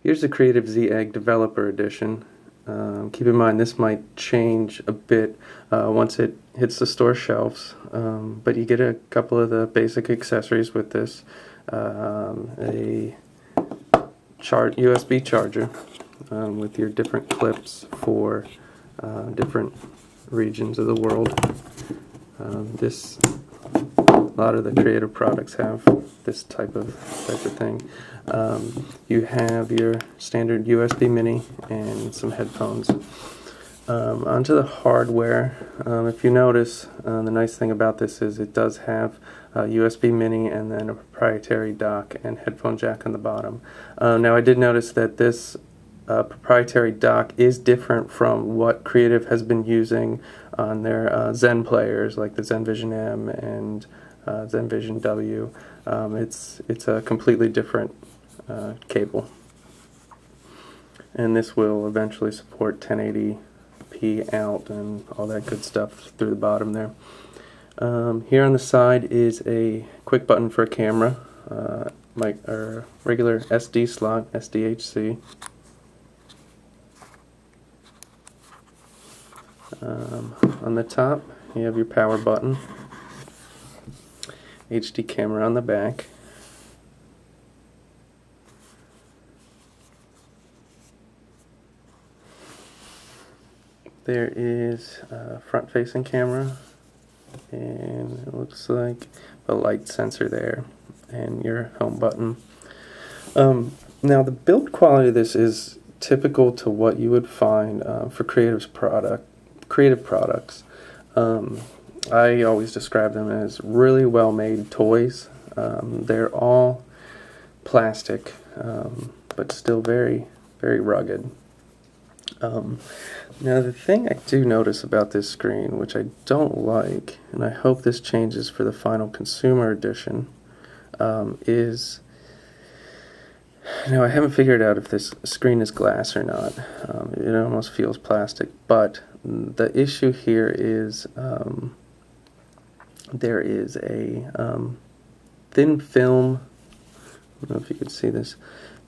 Here's the Creative Z Egg Developer Edition. Keep in mind this might change a bit once it hits the store shelves, but you get a couple of the basic accessories with this. A USB charger with your different clips for different regions of the world. A lot of the creative products have this type of thing. You have your standard USB mini and some headphones. Onto the hardware. If you notice, the nice thing about this is it does have a USB mini and then a proprietary dock and headphone jack on the bottom. Now I did notice that this proprietary dock is different from what Creative has been using on their Zen players like the ZenVision M and ZenVision W. It's a completely different cable, and this will eventually support 1080p out and all that good stuff through the bottom there. Here on the side is a quick button for a camera, or regular SD slot, SDHC. On the top you have your power button, HD camera on the back, there is a front-facing camera, and it looks like a light sensor there, and your home button. Now the build quality of this is typical to what you would find for creative products. I always describe them as really well-made toys. They're all plastic, but still very, very rugged. Now the thing I do notice about this screen, which I don't like, and I hope this changes for the final consumer edition, is, now I haven't figured out if this screen is glass or not. It almost feels plastic, but the issue here is there is a thin film, I don't know if you can see this,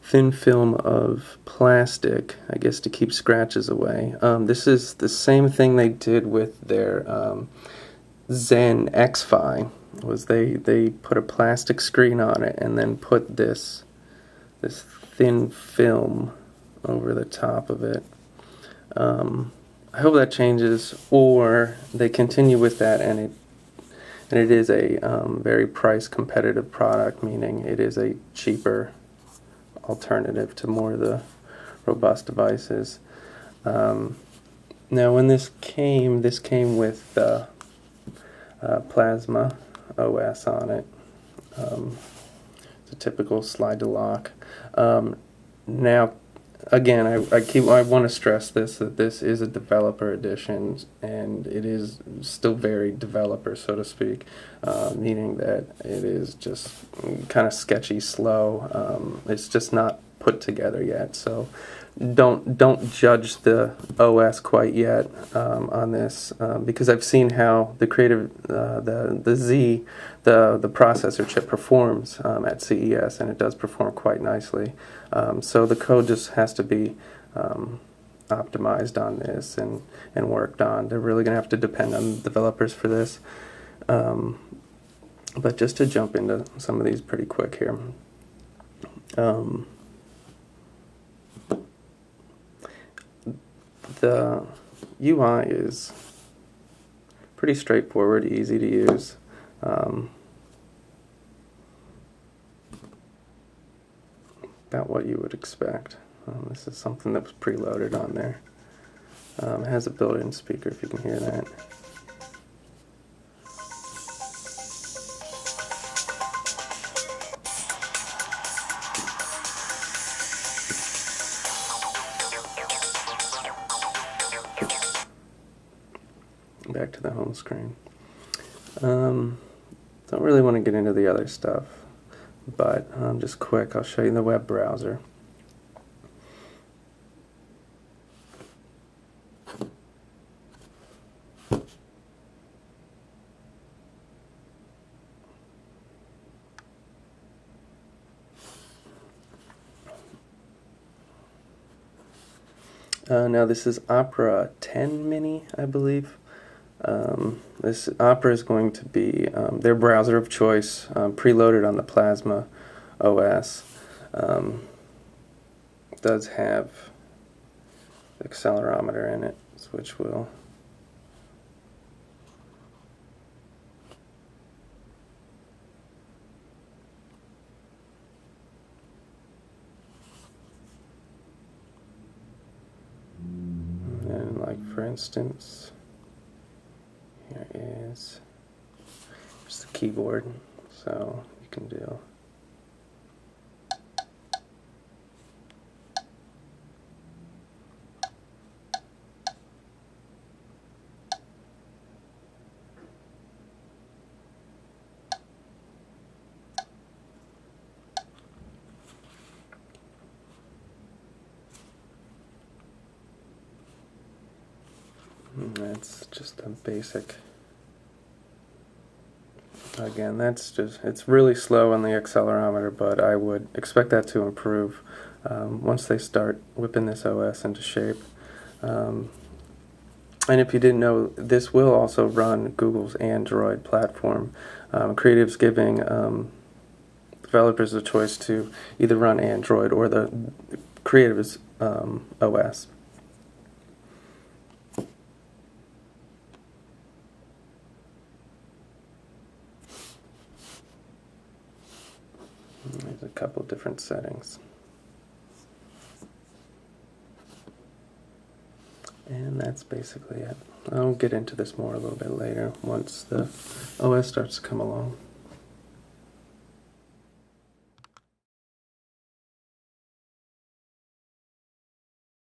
thin film of plastic, I guess to keep scratches away. This is the same thing they did with their Zen X-Fi, was they put a plastic screen on it and then put this thin film over the top of it. I hope that changes, or they continue with that and it is a very price competitive product, meaning it is a cheaper alternative to more of the robust devices. Now when this came with the Plasma OS on it. It's a typical slide to lock. Now again, I want to stress this, that this is a developer edition, and it is still very developer, so to speak, meaning that it is just kind of sketchy, slow. It's just not put together yet, so don't judge the OS quite yet on this, because I've seen how the the Z, the processor chip, performs at CES, and it does perform quite nicely. So the code just has to be optimized on this and worked on. They're really going to have to depend on developers for this. But just to jump into some of these pretty quick here. The UI is pretty straightforward, easy to use. About what you would expect. This is something that was preloaded on there. It has a built-in speaker, if you can hear that. Back to the home screen. Don't really want to get into the other stuff, but just quick, I'll show you the web browser. Now this is Opera 10 Mini, I believe. This Opera is going to be their browser of choice, preloaded on the Plasma OS. It does have the accelerometer in it, which will and, like, for instance, here is just the keyboard, so you can do that's just a basic. Again, that's just, it's really slow on the accelerometer, but I would expect that to improve once they start whipping this OS into shape. And if you didn't know, this will also run Google's Android platform. Creative's giving developers a choice to either run Android or the Creative's OS. There's a couple different settings. And that's basically it. I'll get into this more a little bit later once the OS starts to come along.